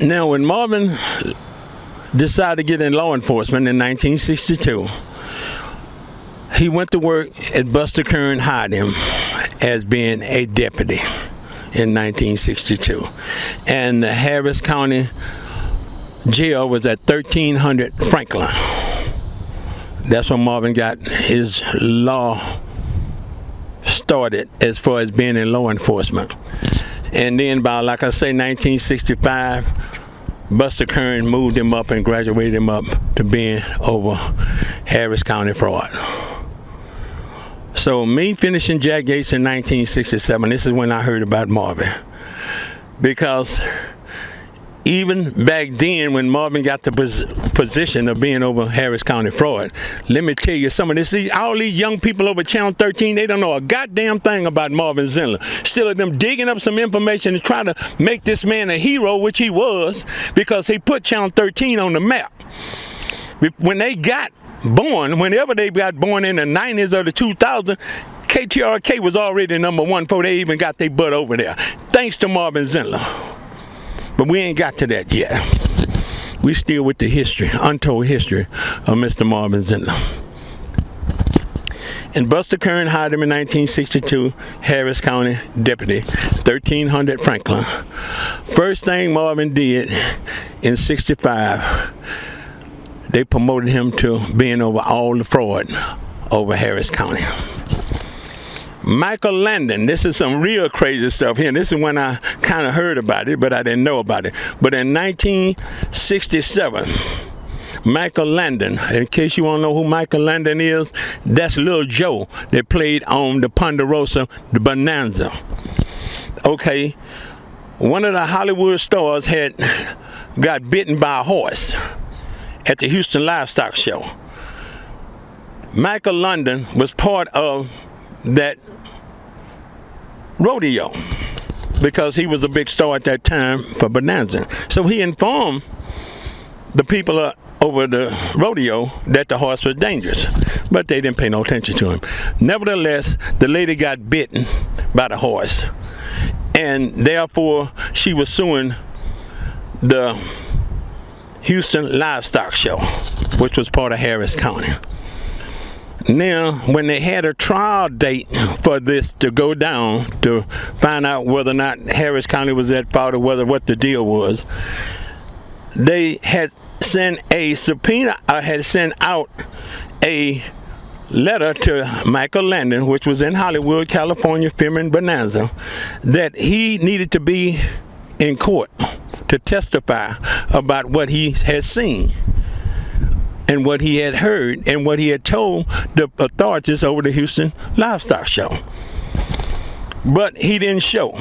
Now, when Marvin decided to get in law enforcement in 1962, he went to work at Buster Kern, hired him as being a deputy in 1962. And the Harris County Jail was at 1300 Franklin. That's when Marvin got his law started as far as being in law enforcement. And then by, like I say, 1965, Buster Kern moved him up and graduated him up to being over Harris County fraud. So me finishing Jack Gates in 1967, this is when I heard about Marvin. Because even back then when Marvin got the position of being over Harris County fraud, let me tell you some of this, all these young people over Channel 13, they don't know a goddamn thing about Marvin Zindler. Still of them digging up some information and trying to make this man a hero, which he was, because he put Channel 13 on the map. When they got born, whenever they got born in the 90s or the 2000s, KTRK was already #1 before they even got their butt over there, thanks to Marvin Zindler. But we ain't got to that yet. We still with the history, untold history of Mr. Marvin Zindler. And Buster Kern hired him in 1962, Harris County Deputy, 1300 Franklin. First thing Marvin did in 65, they promoted him to being over all the fraud over Harris County. Michael Landon, this is some real crazy stuff here. This is when I kind of heard about it, but I didn't know about it. But in 1967, Michael Landon, in case you want to know who Michael Landon is, that's Lil Joe that played on the Ponderosa, the Bonanza. Okay, one of the Hollywood stars had got bitten by a horse at the Houston Livestock Show. Michael Landon was part of that rodeo because he was a big star at that time for Bonanza. So he informed the people over the rodeo that the horse was dangerous, but they didn't pay no attention to him. Nevertheless, the lady got bitten by the horse, and therefore she was suing the Houston Livestock Show, which was part of Harris County. Now, when they had a trial date for this to go down to find out whether or not Harris County was at fault or what the deal was, they had sent a subpoena, had sent out a letter to Michael Landon, which was in Hollywood, California, filming Bonanza, that he needed to be in court to testify about what he had seen and what he had heard and what he had told the authorities over the Houston Livestock Show. But he didn't show.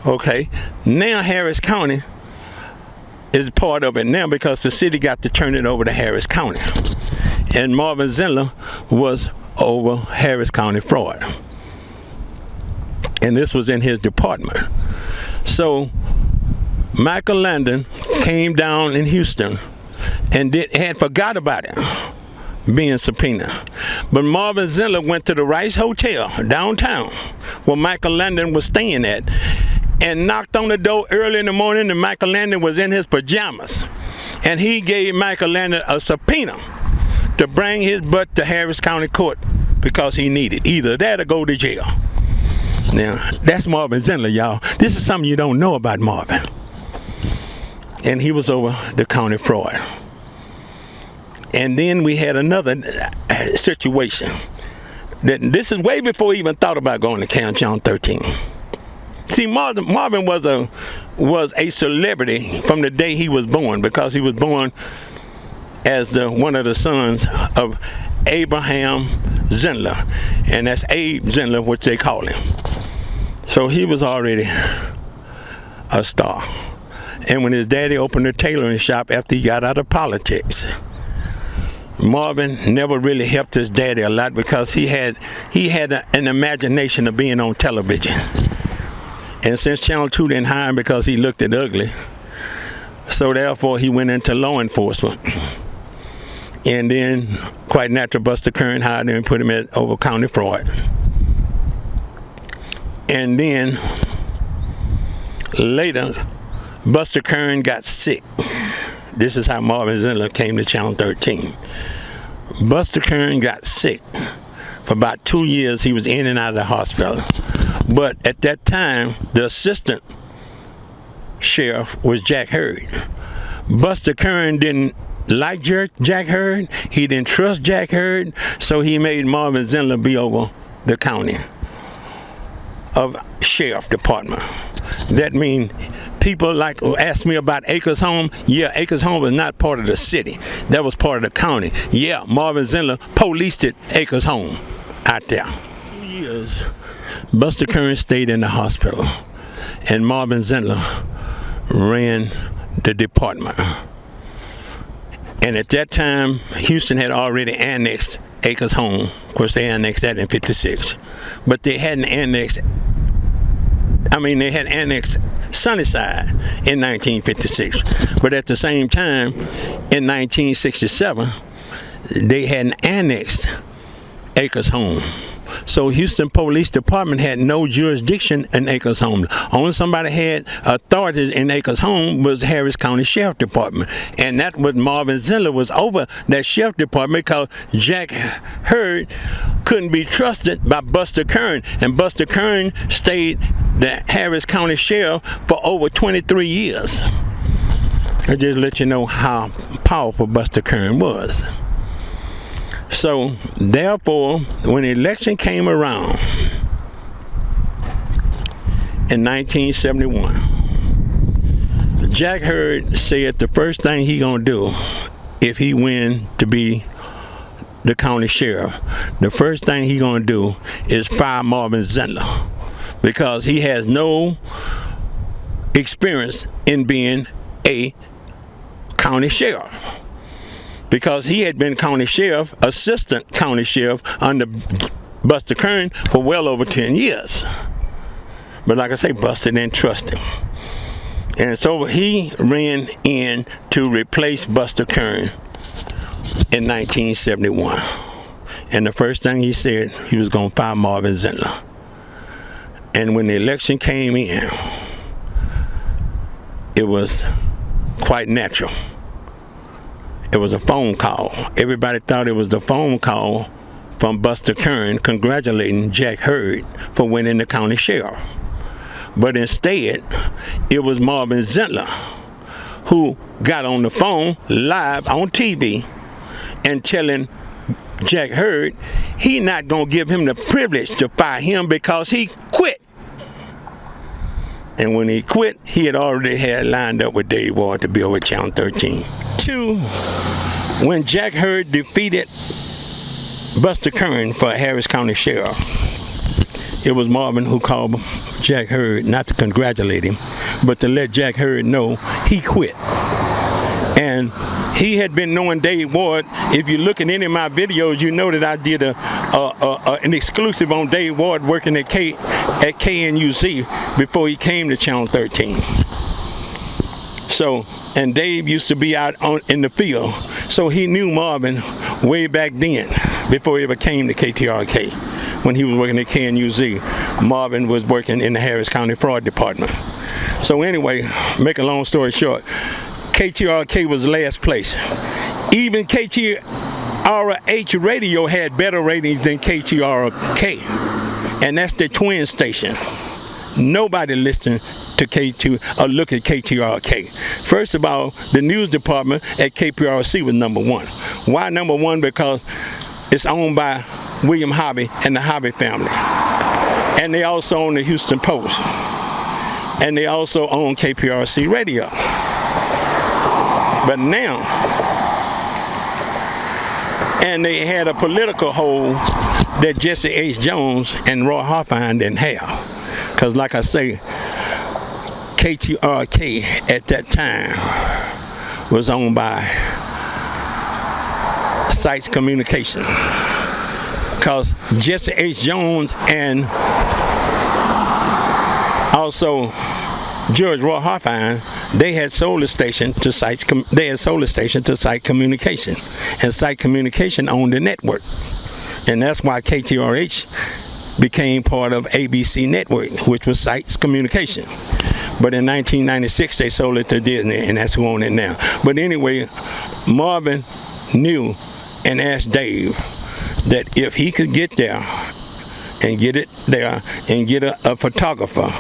Okay, now Harris County is part of it now because the city got to turn it over to Harris County. And Marvin Zindler was over Harris County fraud. And this was in his department. So Michael Landon came down in Houston and had forgot about it being subpoenaed. But Marvin Zindler went to the Rice Hotel downtown where Michael Landon was staying at and knocked on the door early in the morning, and Michael Landon was in his pajamas. And he gave Michael Landon a subpoena to bring his butt to Harris County Court because he needed either that or go to jail. Now, that's Marvin Zindler, y'all. This is something you don't know about Marvin. And he was over the county fraud. And then we had another situation. This is way before he even thought about going to Channel 13. See, Marvin was a celebrity from the day he was born, because he was born as one of the sons of Abraham Zindler, and that's Abe Zindler, which they call him. So he was already a star. And when his daddy opened a tailoring shop after he got out of politics, Marvin never really helped his daddy a lot because he had an imagination of being on television. And since Channel 2 didn't hire him because he looked it ugly, so therefore he went into law enforcement. And then, quite natural, Buster Kern hired him and put him at over county fraud. And then later, Buster Kern got sick. This is how Marvin Zindler came to Channel 13. Buster Kern got sick. For about 2 years, he was in and out of the hospital. But at that time, the assistant sheriff was Jack Hurd. Buster Kern didn't like Jack Hurd. He didn't trust Jack Hurd, so he made Marvin Zindler be over the county of sheriff department. That means people like ask me about Acres Home. Yeah, Acres Home was not part of the city. That was part of the county. Yeah, Marvin Zindler policed it, Acres Home out there. 2 years, Buster Kern stayed in the hospital, and Marvin Zindler ran the department. And at that time, Houston had already annexed Acres Home. Of course, they annexed that in '56. But they hadn't annexed, they had annexed Sunnyside in 1956. But at the same time, in 1967, they hadn't annexed Acres Home. So Houston Police Department had no jurisdiction in Acres Home. Only somebody had authorities in Acres Home was Harris County Sheriff Department. And that was Marvin Zindler was over that Sheriff Department because Jack Hurd couldn't be trusted by Buster Kern. And Buster Kern stayed the Harris County Sheriff for over 23 years. I just let you know how powerful Buster Kern was. So, therefore, when the election came around in 1971, Jack Hurd said the first thing he gonna do if he win to be the county sheriff, the first thing he gonna do is fire Marvin Zindler because he has no experience in being a county sheriff. Because he had been county sheriff, assistant county sheriff under Buster Kern for well over 10 years. But like I say, Buster didn't trust him. And so he ran in to replace Buster Kern in 1971. And the first thing he said, he was going to fire Marvin Zindler. And when the election came in, it was quite natural. It was a phone call. Everybody thought it was the phone call from Buster Kern congratulating Jack Hurd for winning the county sheriff. But instead, it was Marvin Zindler who got on the phone live on TV and telling Jack Hurd he not going to give him the privilege to fire him because he quit. And when he quit, he had already had lined up with Dave Ward to be over Channel 13. When Jack Hurd defeated Buster Kern for Harris County Sheriff, it was Marvin who called Jack Hurd not to congratulate him, but to let Jack Hurd know he quit. And he had been knowing Dave Ward. If you look at any of my videos, you know that I did an exclusive on Dave Ward working at KNUC before he came to Channel 13. So, and Dave used to be out in the field, so he knew Marvin way back then, before he ever came to KTRK. When he was working at KNUC, Marvin was working in the Harris County Fraud Department. So anyway, make a long story short, KTRK was last place. Even KTRH radio had better ratings than KTRK, and that's the twin station. Nobody listened to K2 or look at KTRK. First of all, the news department at KPRC was number one. Why number one? Because it's owned by William Hobby and the Hobby family. And they also own the Houston Post. And they also own KPRC radio. But now, and they had a political hold that Jesse H. Jones and Roy Harfine didn't have. Because like I say, KTRK at that time was owned by Sites Communication. Because Jesse H. Jones and also George Roy Harfine, they had sold the station to Site Communication, and Site Communication owned the network, and that's why KTRH became part of ABC Network, which was Sites Communication. But in 1996, they sold it to Disney, and that's who owned it now. But anyway, Marvin knew and asked Dave that if he could get there and get it there and get a photographer,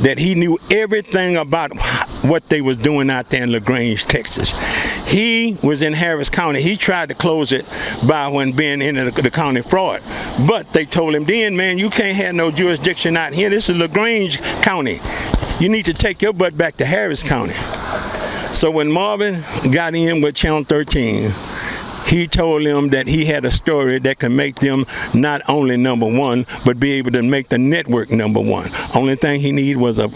that he knew everything about what they was doing out there in LaGrange, Texas. He was in Harris County. He tried to close it by when being in the county fraud. But they told him then, man, you can't have no jurisdiction out here. This is LaGrange County. You need to take your butt back to Harris County. So when Marvin got in with Channel 13, he told them that he had a story that could make them not only #1, but be able to make the network #1. Only thing he needed was a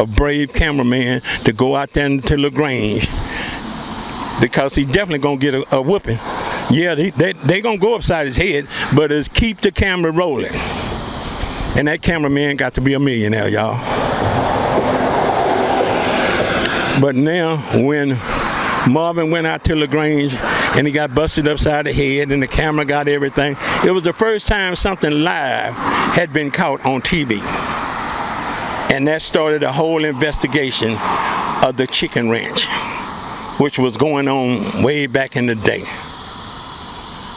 brave cameraman to go out there to LaGrange, because he definitely gonna get a whooping. Yeah, they gonna go upside his head, but it's keep the camera rolling. And that cameraman got to be a millionaire, y'all. But now when Marvin went out to LaGrange and he got busted upside the head and the camera got everything, it was the first time something live had been caught on TV. And that started a whole investigation of the chicken ranch, which was going on way back in the day.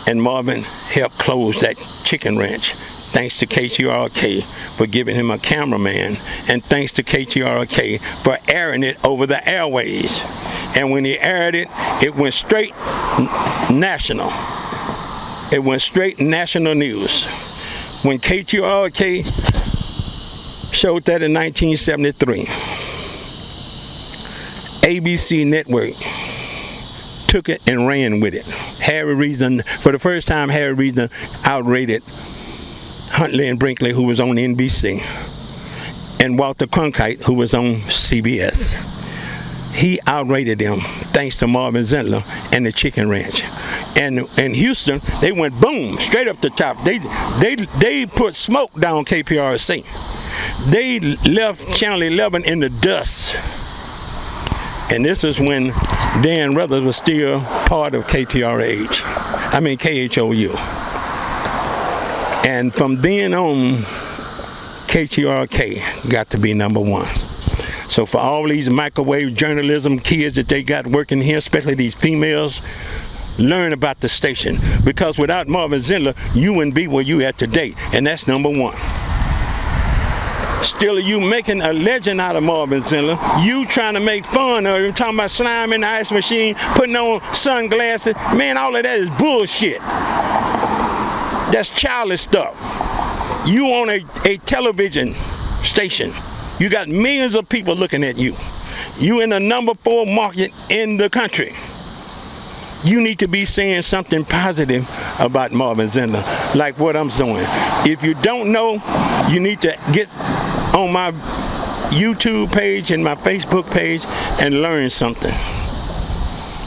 And Marvin helped close that chicken ranch, thanks to KTRK for giving him a cameraman, and thanks to KTRK for airing it over the airways. And when he aired it, it went straight national. It went straight national news. When KTRK showed that in 1973, ABC Network took it and ran with it. Harry Reason, for the first time, Harry Reason outrated Huntley and Brinkley, who was on NBC, and Walter Cronkite, who was on CBS. He outrated them thanks to Marvin Zindler and the chicken ranch. And in Houston, they went boom, straight up the top. They put smoke down KPRC. They left Channel 11 in the dust. And this is when Dan Ruthers was still part of KHOU. And from then on, KTRK got to be #1. So for all these microwave journalism kids that they got working here, especially these females, learn about the station. Because without Marvin Zindler, you wouldn't be where you at today. And that's #1. Still, you making a legend out of Marvin Zindler. You trying to make fun of him, talking about slime in the ice machine, putting on sunglasses. Man, all of that is bullshit. That's childish stuff. You on a television station. You got millions of people looking at you. You in the #4 market in the country. You need to be saying something positive about Marvin Zindler, like what I'm doing. If you don't know, you need to get on my YouTube page and my Facebook page and learn something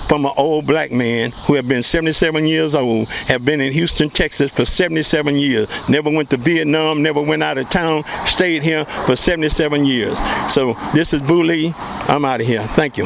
from an old black man who have been 77 years old, have been in Houston, Texas for 77 years, never went to Vietnam, never went out of town, stayed here for 77 years. So this is Boo Lee. I'm out of here. Thank you.